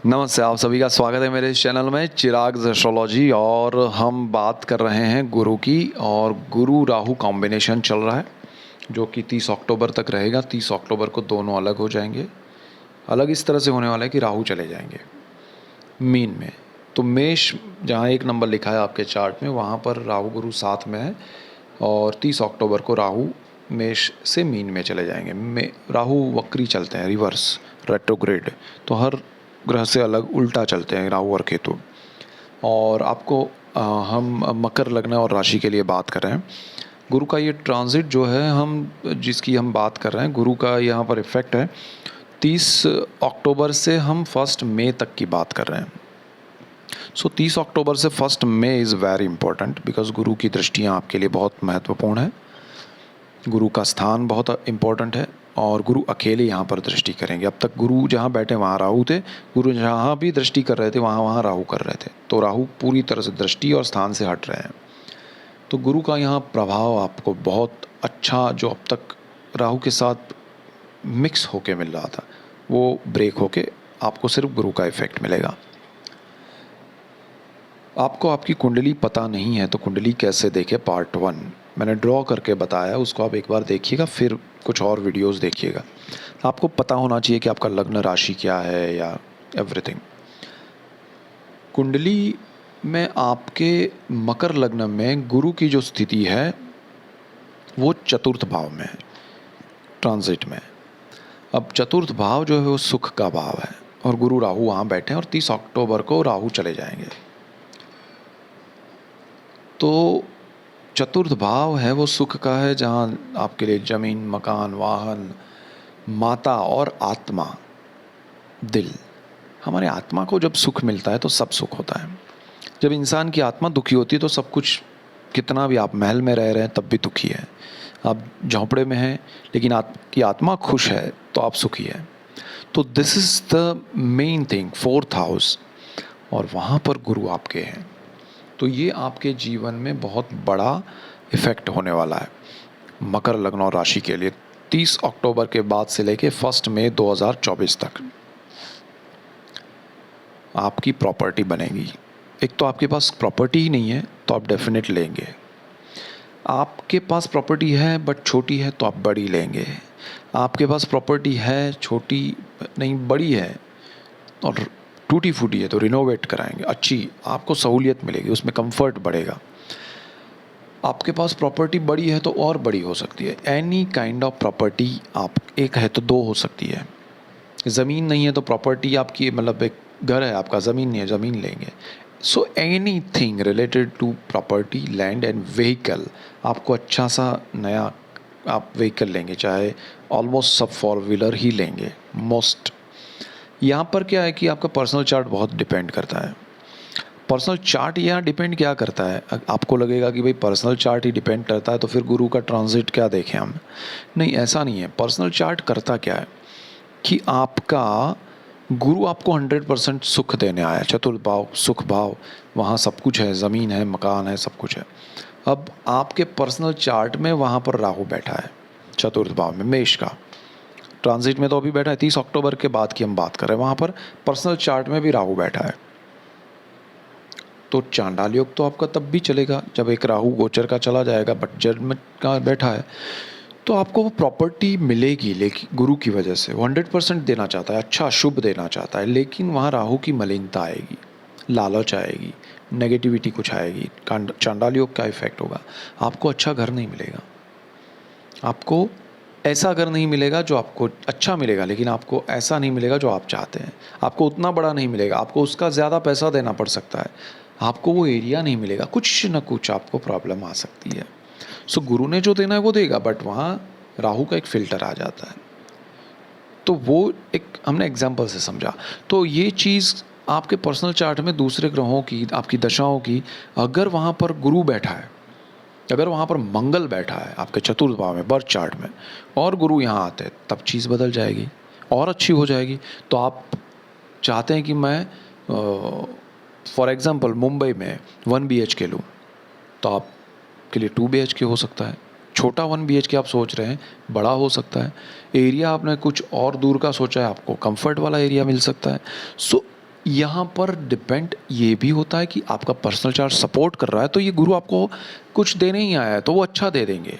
नमस्ते, आप सभी का स्वागत है मेरे इस चैनल में चिराग एस्ट्रोलॉजी। और हम बात कर रहे हैं गुरु की। और गुरु राहु कॉम्बिनेशन चल रहा है जो कि 30 अक्टूबर तक रहेगा। 30 अक्टूबर को दोनों अलग हो जाएंगे। अलग इस तरह से होने वाला है कि राहु चले जाएंगे मीन में। तो मेष जहाँ 1 नंबर लिखा है आपके चार्ट में, वहाँ पर राहु गुरु साथ में है। और 30 अक्टूबर को राहु मेष से मीन में चले जाएंगे। राहु वक्री चलते हैं, रिवर्स रेट्रोग्रेड। तो हर ग्रह से अलग उल्टा चलते हैं राहु और केतु। और आपको हम मकर लग्न और राशि के लिए बात कर रहे हैं। गुरु का ये ट्रांजिट जो है, जिसकी हम बात कर रहे हैं, गुरु का यहाँ पर इफेक्ट है 30 अक्टूबर से हम 1 मई तक की बात कर रहे हैं। सो 30 अक्टूबर से 1 मई इज़ वेरी इंपॉर्टेंट बिकॉज गुरु की दृष्टियाँ आपके लिए बहुत महत्वपूर्ण है। गुरु का स्थान बहुत इम्पोर्टेंट है और गुरु अकेले यहाँ पर दृष्टि करेंगे। अब तक गुरु जहाँ बैठे वहाँ राहु थे, गुरु जहाँ भी दृष्टि कर रहे थे वहाँ राहु कर रहे थे। तो राहु पूरी तरह से दृष्टि और स्थान से हट रहे हैं। तो गुरु का यहाँ प्रभाव आपको बहुत अच्छा, जो अब तक राहु के साथ मिक्स होके मिल रहा था, वो ब्रेक होके आपको सिर्फ गुरु का इफेक्ट मिलेगा। आपको आपकी कुंडली पता नहीं है तो कुंडली कैसे देखें, पार्ट 1 मैंने ड्रॉ करके बताया, उसको आप एक बार देखिएगा, फिर कुछ और वीडियोस देखिएगा। आपको पता होना चाहिए कि आपका लग्न राशि क्या है या एवरीथिंग। कुंडली में आपके मकर लग्न में गुरु की जो स्थिति है वो चतुर्थ भाव में है, ट्रांजिट में। अब चतुर्थ भाव जो है वो सुख का भाव है और गुरु राहु वहाँ बैठे हैं और 30 अक्टूबर को राहु चले जाएंगे। तो चतुर्थ भाव है वो सुख का है, जहाँ आपके लिए जमीन, मकान, वाहन, माता और आत्मा, दिल। हमारे आत्मा को जब सुख मिलता है तो सब सुख होता है। जब इंसान की आत्मा दुखी होती है तो सब कुछ, कितना भी आप महल में रह रहे हैं तब भी दुखी है, आप झोंपड़े में हैं लेकिन आपकी आत्मा खुश है तो आप सुखी है। तो this is the main thing, 4th house, और वहाँ पर गुरु आपके हैं। तो ये आपके जीवन में बहुत बड़ा इफ़ेक्ट होने वाला है मकर लग्न और राशि के लिए 30 अक्टूबर के बाद से लेके 1 मई 2024 तक। आपकी प्रॉपर्टी बनेगी। एक तो आपके पास प्रॉपर्टी ही नहीं है तो आप डेफिनेट लेंगे। आपके पास प्रॉपर्टी है बट छोटी है तो आप बड़ी लेंगे। आपके पास प्रॉपर्टी है, छोटी नहीं बड़ी है और टूटी फूटी है तो रिनोवेट कराएंगे, अच्छी आपको सहूलियत मिलेगी, उसमें कंफर्ट बढ़ेगा। आपके पास प्रॉपर्टी बड़ी है तो और बड़ी हो सकती है। एनी काइंड ऑफ प्रॉपर्टी, आप एक है तो 2 हो सकती है। ज़मीन नहीं है तो प्रॉपर्टी आपकी, मतलब एक घर है आपका, ज़मीन नहीं है, ज़मीन लेंगे। So anything related to property, land and vehicle, आपको अच्छा सा नया आप व्हीकल लेंगे, चाहे ऑलमोस्ट सब 4 व्हीलर ही लेंगे मोस्ट। यहाँ पर क्या है कि आपका पर्सनल चार्ट बहुत डिपेंड करता है। पर्सनल चार्ट यहाँ डिपेंड क्या करता है, आपको लगेगा कि भाई पर्सनल चार्ट ही डिपेंड करता है तो फिर गुरु का ट्रांजिट क्या देखें हम। नहीं, ऐसा नहीं है। पर्सनल चार्ट करता क्या है कि आपका गुरु आपको 100% सुख देने आया है। चतुर्थ भाव, सुख भाव, वहाँ सब कुछ है, ज़मीन है, मकान है, सब कुछ है। अब आपके पर्सनल चार्ट में वहाँ पर राहु बैठा है चतुर्थ भाव में, मेष का ट्रांजिट में तो अभी बैठा है। 30 अक्टूबर के बाद की हम बात कर रहे हैं, वहाँ पर पर्सनल चार्ट में भी राहु बैठा है। तो चांडाल योग तो आपका तब भी चलेगा जब एक राहु गोचर का चला जाएगा, बट जन्म का बैठा है तो आपको वो प्रॉपर्टी मिलेगी। लेकिन गुरु की वजह से वो 100% देना चाहता है, अच्छा शुभ देना चाहता है, लेकिन वहाँ राहु की मलिनता आएगी, लालच आएगी, नेगेटिविटी कुछ आएगी, चांडाल योग का इफेक्ट होगा। आपको अच्छा घर नहीं मिलेगा, आपको ऐसा घर नहीं मिलेगा जो आपको अच्छा मिलेगा, लेकिन आपको ऐसा नहीं मिलेगा जो आप चाहते हैं। आपको उतना बड़ा नहीं मिलेगा, आपको उसका ज़्यादा पैसा देना पड़ सकता है, आपको वो एरिया नहीं मिलेगा, कुछ न कुछ आपको प्रॉब्लम आ सकती है। सो गुरु ने जो देना है वो देगा, बट वहाँ राहु का एक फ़िल्टर आ जाता है। तो वो एक हमने एग्जाम्पल से समझा। तो ये चीज़ आपके पर्सनल चार्ट में दूसरे ग्रहों की, आपकी दशाओं की, अगर वहाँ पर गुरु बैठा है, अगर वहाँ पर मंगल बैठा है आपके चतुर्थ भाव में, बर्थ चार्ट में, और गुरु यहाँ आते हैं, तब चीज़ बदल जाएगी और अच्छी हो जाएगी। तो आप चाहते हैं कि मैं फॉर एग्ज़ाम्पल मुंबई में 1 BHK लूँ, तो आपके लिए 2 BHK हो सकता है। छोटा 1 BHK आप सोच रहे हैं, बड़ा हो सकता है। एरिया आपने कुछ और दूर का सोचा है, आपको कंफर्ट वाला एरिया मिल सकता है। सो यहाँ पर डिपेंड ये भी होता है कि आपका पर्सनल चार्ट सपोर्ट कर रहा है तो ये गुरु आपको कुछ देने ही आया है तो वो अच्छा दे देंगे।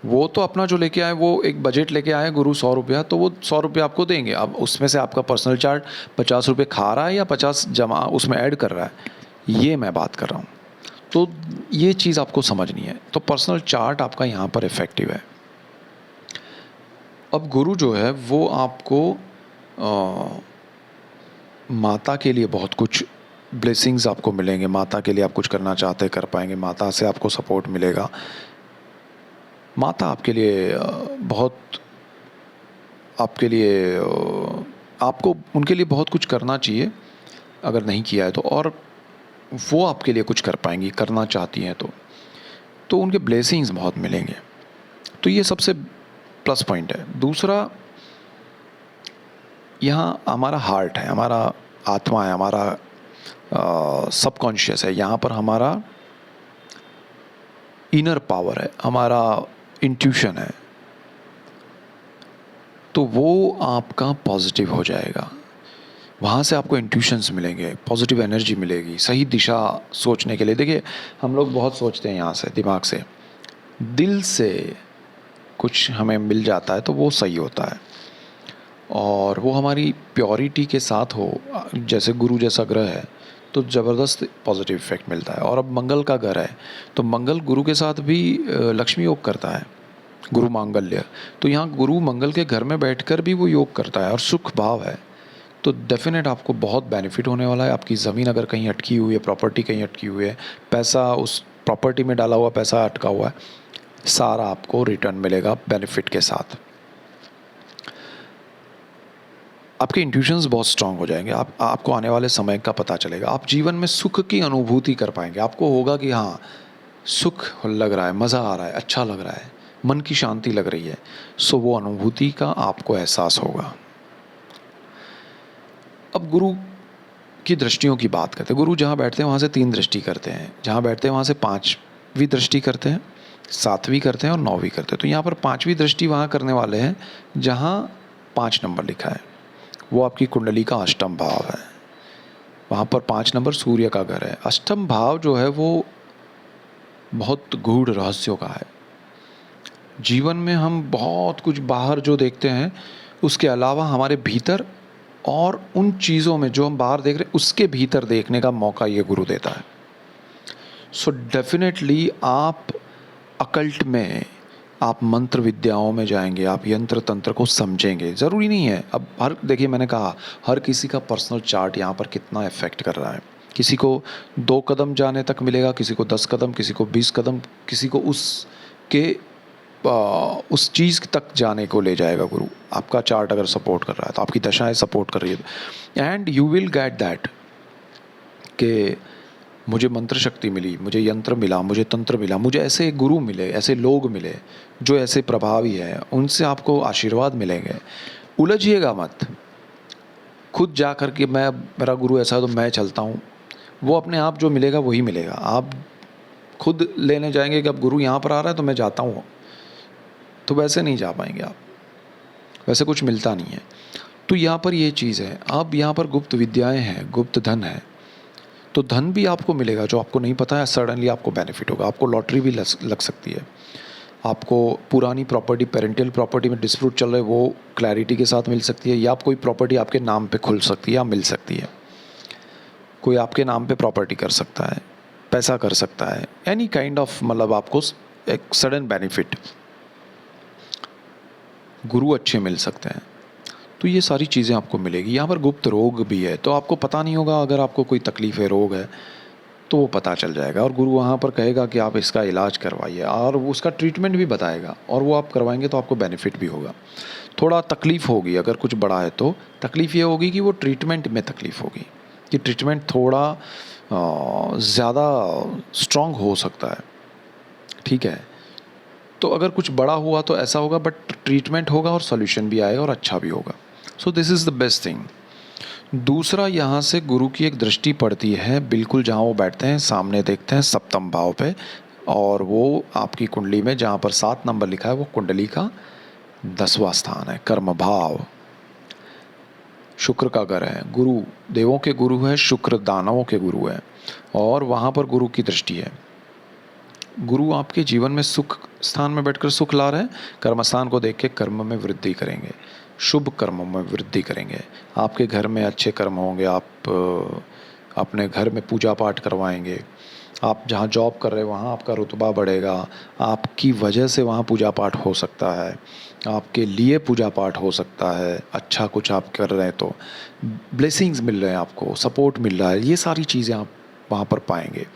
वो तो अपना जो लेके आए, वो एक बजट लेके आए गुरु 100 रुपया, तो वो 100 रुपया आपको देंगे। अब उसमें से आपका पर्सनल चार्ट 50 रुपये खा रहा है या 50 जमा उसमें ऐड कर रहा है, ये मैं बात कर रहा हूँ। तो ये चीज़ आपको समझनी है। तो पर्सनल चार्ट आपका यहाँ पर इफ़ेक्टिव है। अब गुरु जो है वो आपको माता के लिए बहुत कुछ ब्लेसिंग्स आपको मिलेंगे। माता के लिए आप कुछ करना चाहते कर पाएंगे, माता से आपको सपोर्ट मिलेगा। माता आपके लिए बहुत आपके लिए आपको उनके लिए बहुत कुछ करना चाहिए अगर नहीं किया है तो, और वो आपके लिए कुछ कर पाएंगी, करना चाहती हैं तो उनके ब्लेसिंग्स बहुत मिलेंगे। तो ये सबसे प्लस पॉइंट है। दूसरा, यहाँ हमारा हार्ट है, हमारा आत्मा है, हमारा सबकॉन्शियस है, यहाँ पर हमारा इनर पावर है, हमारा इंट्यूशन है, तो वो आपका पॉजिटिव हो जाएगा। वहाँ से आपको इंट्यूशंस मिलेंगे, पॉजिटिव एनर्जी मिलेगी, सही दिशा सोचने के लिए। देखिए, हम लोग बहुत सोचते हैं यहाँ से, दिमाग से, दिल से कुछ हमें मिल जाता है तो वो सही होता है, और वो हमारी प्योरिटी के साथ हो। जैसे गुरु जैसा ग्रह है तो ज़बरदस्त पॉजिटिव इफेक्ट मिलता है। और अब मंगल का घर है तो मंगल गुरु के साथ भी लक्ष्मी योग करता है, गुरु मांगल्य। तो यहाँ गुरु मंगल के घर में बैठकर भी वो योग करता है और सुख भाव है, तो डेफिनेट आपको बहुत बेनिफिट होने वाला है। आपकी ज़मीन अगर कहीं अटकी हुई है, प्रॉपर्टी कहीं अटकी हुई है, पैसा उस प्रॉपर्टी में डाला हुआ पैसा अटका हुआ है, सारा आपको रिटर्न मिलेगा बेनिफिट के साथ। आपके इंट्यूशंस बहुत स्ट्रांग हो जाएंगे। आपको आने वाले समय का पता चलेगा। आप जीवन में सुख की अनुभूति कर पाएंगे। आपको होगा कि हाँ, सुख लग रहा है, मज़ा आ रहा है, अच्छा लग रहा है, मन की शांति लग रही है। सो वो अनुभूति का आपको एहसास होगा। अब गुरु की दृष्टियों की बात करते हैं। गुरु जहाँ बैठते हैं वहाँ से 3 दृष्टि करते हैं, जहाँ बैठते हैं वहाँ से 5वीं दृष्टि करते हैं, 7वीं करते हैं और 9वीं करते हैं। तो यहाँ पर 5वीं दृष्टि वहाँ करने वाले हैं जहाँ 5 नंबर लिखा है, वो आपकी कुंडली का अष्टम भाव है। वहाँ पर 5 नंबर सूर्य का घर है। अष्टम भाव जो है वो बहुत गूढ़ रहस्यों का है। जीवन में हम बहुत कुछ बाहर जो देखते हैं उसके अलावा हमारे भीतर और उन चीज़ों में जो हम बाहर देख रहे हैं उसके भीतर देखने का मौका ये गुरु देता है। सो डेफिनेटली आप अकल्ट में, आप मंत्र विद्याओं में जाएंगे, आप यंत्र तंत्र को समझेंगे। ज़रूरी नहीं है, अब देखिए मैंने कहा हर किसी का पर्सनल चार्ट यहाँ पर कितना इफेक्ट कर रहा है। किसी को 2 कदम जाने तक मिलेगा, किसी को 10 कदम, किसी को 20 कदम, किसी को उस चीज़ तक जाने को ले जाएगा गुरु। आपका चार्ट अगर सपोर्ट कर रहा है तो, आपकी दशाएं सपोर्ट कर रही है, and you will get that कि मुझे मंत्र शक्ति मिली, मुझे यंत्र मिला, मुझे तंत्र मिला, मुझे ऐसे गुरु मिले, ऐसे लोग मिले जो ऐसे प्रभावी हैं, उनसे आपको आशीर्वाद मिलेंगे। उलझिएगा मत, खुद जा कर के मेरा गुरु ऐसा है तो मैं चलता हूँ, वो अपने आप जो मिलेगा वही मिलेगा। आप खुद लेने जाएंगे कि अब गुरु यहाँ पर आ रहा है तो मैं जाता हूँ, तो वैसे नहीं जा पाएंगे आप, वैसे कुछ मिलता नहीं है। तो यहाँ पर ये चीज़ है। अब यहाँ पर गुप्त विद्याएं हैं, गुप्त धन है, तो धन भी आपको मिलेगा जो आपको नहीं पता है। सडनली आपको बेनिफिट होगा, आपको लॉटरी भी लग सकती है, आपको पुरानी प्रॉपर्टी, पेरेंटल प्रॉपर्टी में डिस्प्यूट चल रहे वो क्लैरिटी के साथ मिल सकती है, या आप कोई प्रॉपर्टी आपके नाम पे खुल सकती है या मिल सकती है। कोई आपके नाम पे प्रॉपर्टी कर सकता है, पैसा कर सकता है, एनी काइंड ऑफ, मतलब आपको एक सडन बेनिफिट, गुरु अच्छे मिल सकते हैं। तो ये सारी चीज़ें आपको मिलेगी। यहाँ पर गुप्त रोग भी है, तो आपको पता नहीं होगा, अगर आपको कोई तकलीफ़ है, रोग है, तो वो पता चल जाएगा और गुरु वहाँ पर कहेगा कि आप इसका इलाज करवाइए, और वो उसका ट्रीटमेंट भी बताएगा, और वो आप करवाएंगे तो आपको बेनिफिट भी होगा। थोड़ा तकलीफ़ होगी, अगर कुछ बड़ा है तो तकलीफ़ ये होगी कि वो ट्रीटमेंट में तकलीफ़ होगी, कि ट्रीटमेंट थोड़ा ज़्यादा स्ट्रॉन्ग हो सकता है, ठीक है। तो अगर कुछ बड़ा हुआ तो ऐसा होगा, बट ट्रीटमेंट होगा और सॉल्यूशन भी आएगा और अच्छा भी होगा। सो this is the best thing. दूसरा, यहाँ से गुरु की एक दृष्टि पड़ती है बिल्कुल जहाँ वो बैठते हैं, सामने देखते हैं सप्तम भाव पे, और वो आपकी कुंडली में जहाँ पर 7 नंबर लिखा है वो कुंडली का 10वां स्थान है, कर्म भाव। शुक्र का घर है, गुरु देवों के गुरु है, शुक्र दानवों के गुरु है, और वहाँ पर गुरु की दृष्टि है। गुरु आपके जीवन में सुख स्थान में बैठकर सुख ला रहे हैं, कर्म स्थान को देख के कर्म में वृद्धि करेंगे, शुभ कर्मों में वृद्धि करेंगे। आपके घर में अच्छे कर्म होंगे, आप अपने घर में पूजा पाठ करवाएंगे। आप जहाँ जॉब कर रहे हैं वहाँ आपका रुतबा बढ़ेगा, आपकी वजह से वहाँ पूजा पाठ हो सकता है, आपके लिए पूजा पाठ हो सकता है। अच्छा कुछ आप कर रहे हैं तो ब्लेसिंग्स मिल रहे हैं, आपको सपोर्ट मिल रहा है, ये सारी चीज़ें आप वहाँ पर पाएंगे।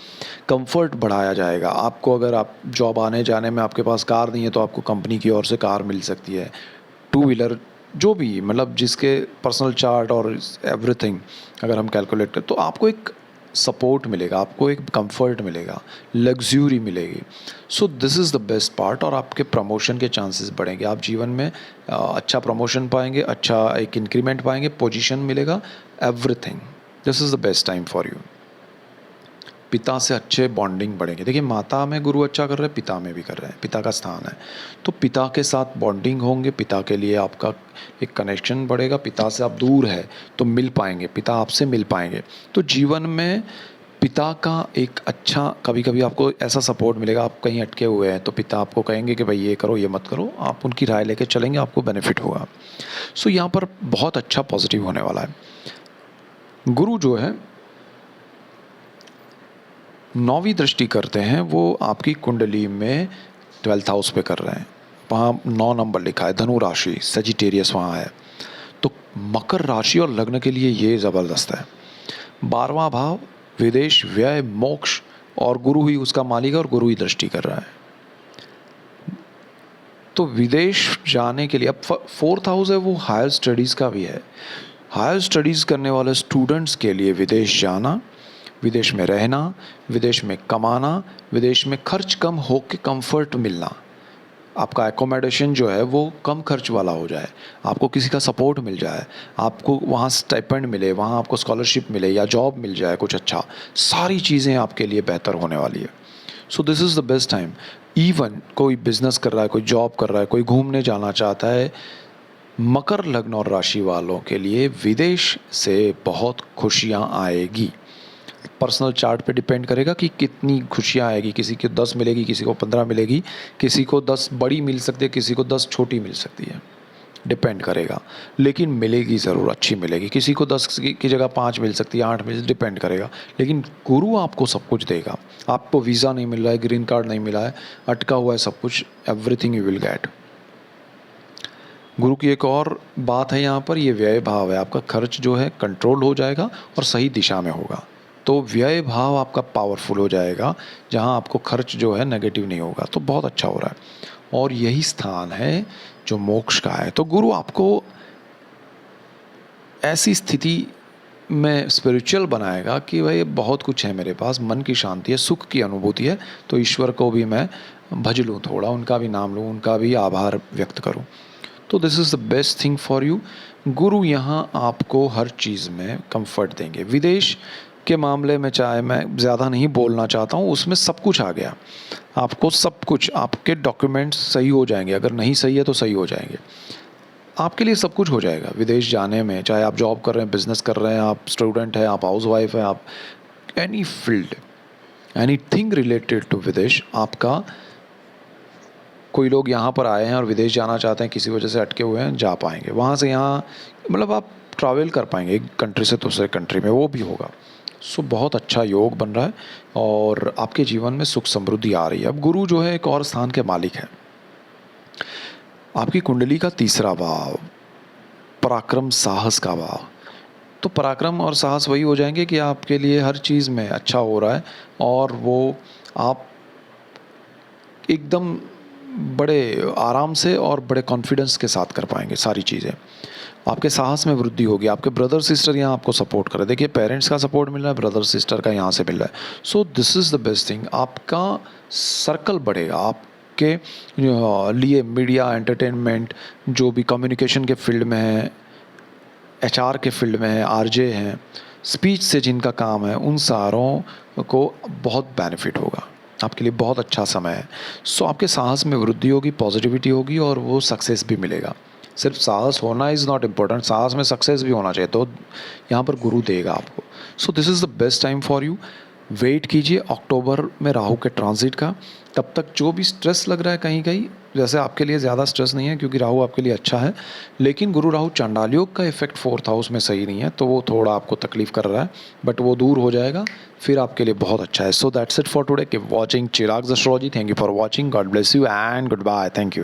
कंफर्ट बढ़ाया जाएगा आपको। अगर आप जॉब आने जाने में आपके पास कार नहीं है तो आपको कंपनी की ओर से कार मिल सकती है, टू व्हीलर, जो भी, मतलब जिसके पर्सनल चार्ट और एवरीथिंग अगर हम कैलकुलेट करें तो आपको एक सपोर्ट मिलेगा, आपको एक कंफर्ट मिलेगा, लग्जरी मिलेगी। सो this is the best part. और आपके प्रमोशन के चांसेस बढ़ेंगे, आप जीवन में अच्छा प्रमोशन पाएंगे, अच्छा एक इंक्रीमेंट पाएंगे, पोजीशन मिलेगा, everything. This is the best time for you. पिता से अच्छे बॉन्डिंग बढ़ेंगे। देखिए, माता में गुरु अच्छा कर रहे हैं, पिता में भी कर रहे हैं, पिता का स्थान है, तो पिता के साथ बॉन्डिंग होंगे, पिता के लिए आपका एक कनेक्शन बढ़ेगा। पिता से आप दूर है तो मिल पाएंगे, पिता आपसे मिल पाएंगे। तो जीवन में पिता का एक अच्छा, कभी कभी आपको ऐसा सपोर्ट मिलेगा, आप कहीं अटके हुए हैं तो पिता आपको कहेंगे कि भाई ये करो, ये मत करो, आप उनकी राय लेके चलेंगे, आपको बेनिफिट होगा। सो यहाँ पर बहुत अच्छा पॉजिटिव होने वाला है। गुरु जो है 9वीं दृष्टि करते हैं, वो आपकी कुंडली में 12th हाउस पे कर रहे हैं, वहाँ 9 नंबर लिखा है, धनु राशि, सजिटेरियस वहाँ है। तो मकर राशि और लग्न के लिए ये ज़बरदस्त है। 12वां भाव विदेश, व्यय, मोक्ष, और गुरु ही उसका मालिक है और गुरु ही दृष्टि कर रहा है। तो विदेश जाने के लिए, अब 4th हाउस है वो हायर स्टडीज़ का भी है। हायर स्टडीज़ करने वाले स्टूडेंट्स के लिए विदेश जाना, विदेश में रहना, विदेश में कमाना, विदेश में खर्च कम हो के कंफर्ट मिलना, आपका एकोमोडेशन जो है वो कम खर्च वाला हो जाए, आपको किसी का सपोर्ट मिल जाए, आपको वहाँ स्टाइपेंड मिले, वहाँ आपको स्कॉलरशिप मिले या जॉब मिल जाए कुछ अच्छा, सारी चीज़ें आपके लिए बेहतर होने वाली है। सो this is the best time. Even कोई बिजनेस कर रहा है, कोई जॉब कर रहा है, कोई घूमने जाना चाहता है, मकर लग्न और राशि वालों के लिए विदेश से बहुत खुशियाँ आएगी। पर्सनल चार्ट पे डिपेंड करेगा कि कितनी खुशियाँ आएगी, किसी को 10 मिलेगी, किसी को 15 मिलेगी, किसी को 10 बड़ी मिल सकती है, किसी को 10 छोटी मिल सकती है, डिपेंड करेगा, लेकिन मिलेगी ज़रूर, अच्छी मिलेगी। किसी को 10 की जगह 5 मिल सकती है, 8 मिल, डिपेंड करेगा, लेकिन गुरु आपको सब कुछ देगा। आपको वीज़ा नहीं मिल रहा है, ग्रीन कार्ड नहीं मिला है, अटका हुआ है सब कुछ, एवरीथिंग यू विल गेट। गुरु की एक और बात है यहाँ पर, ये व्यय भाव है, आपका खर्च जो है कंट्रोल हो जाएगा और सही दिशा में होगा। तो व्यय भाव आपका पावरफुल हो जाएगा, जहाँ आपको खर्च जो है नेगेटिव नहीं होगा, तो बहुत अच्छा हो रहा है। और यही स्थान है जो मोक्ष का है। तो गुरु आपको ऐसी स्थिति में स्पिरिचुअल बनाएगा कि भाई बहुत कुछ है मेरे पास, मन की शांति है, सुख की अनुभूति है, तो ईश्वर को भी मैं भज लूँ, थोड़ा उनका भी नाम लूँ, उनका भी आभार व्यक्त करूँ। तो this is the best thing for you. गुरु यहाँ आपको हर चीज़ में कंफर्ट देंगे। विदेश के मामले में चाहे मैं ज़्यादा नहीं बोलना चाहता हूँ, उसमें सब कुछ आ गया, आपको सब कुछ, आपके डॉक्यूमेंट्स सही हो जाएंगे, अगर नहीं सही है तो सही हो जाएंगे, आपके लिए सब कुछ हो जाएगा विदेश जाने में। चाहे आप जॉब कर रहे हैं, बिजनेस कर रहे हैं, आप स्टूडेंट हैं, आप हाउस वाइफ हैं, आप any field, anything related to विदेश, आपका कोई लोग यहाँ पर आए हैं और विदेश जाना चाहते हैं, किसी वजह से अटके हुए हैं, जा पाएंगे, वहाँ से यहाँ, मतलब आप ट्रैवल कर पाएंगे एक कंट्री से दूसरे कंट्री में, वो भी होगा। सो बहुत अच्छा योग बन रहा है और आपके जीवन में सुख समृद्धि आ रही है। अब गुरु जो है एक और स्थान के मालिक है, आपकी कुंडली का 3रा भाव, पराक्रम साहस का भाव। तो पराक्रम और साहस वही हो जाएंगे कि आपके लिए हर चीज़ में अच्छा हो रहा है और वो आप एकदम बड़े आराम से और बड़े कॉन्फिडेंस के साथ कर पाएंगे सारी चीज़ें। आपके साहस में वृद्धि होगी, आपके ब्रदर सिस्टर यहाँ आपको सपोर्ट कर रहे हैं। देखिए, पेरेंट्स का सपोर्ट मिल रहा है, ब्रदर सिस्टर का यहाँ से मिल रहा है। सो this is the best thing. आपका सर्कल बढ़ेगा, आपके लिए मीडिया, एंटरटेनमेंट, जो भी कम्युनिकेशन के फील्ड में है, एचआर के फील्ड में है, आरजे हैं, स्पीच से जिनका काम है, उन सारों को बहुत बेनिफिट होगा, आपके लिए बहुत अच्छा समय है। सो आपके साहस में वृद्धि होगी, पॉजिटिविटी होगी और वो सक्सेस भी मिलेगा। सिर्फ साहस होना इज़ नॉट इम्पोर्टेंट, साहस में सक्सेस भी होना चाहिए, तो यहाँ पर गुरु देगा आपको। So this is the best time for you. Wait कीजिए अक्टूबर में राहु के ट्रांजिट का। तब तक जो भी स्ट्रेस लग रहा है कहीं कहीं, जैसे आपके लिए ज़्यादा स्ट्रेस नहीं है क्योंकि राहु आपके लिए अच्छा है, लेकिन गुरु राहु चांडाल योग का इफेक्ट 4th हाउस में सही नहीं है, तो वो थोड़ा आपको तकलीफ कर रहा है, बट वो दूर हो जाएगा, फिर आपके लिए बहुत अच्छा है। So that's it for today. Keep watching Chirag's astrology. Thank you for watching. God bless you and goodbye. Thank you.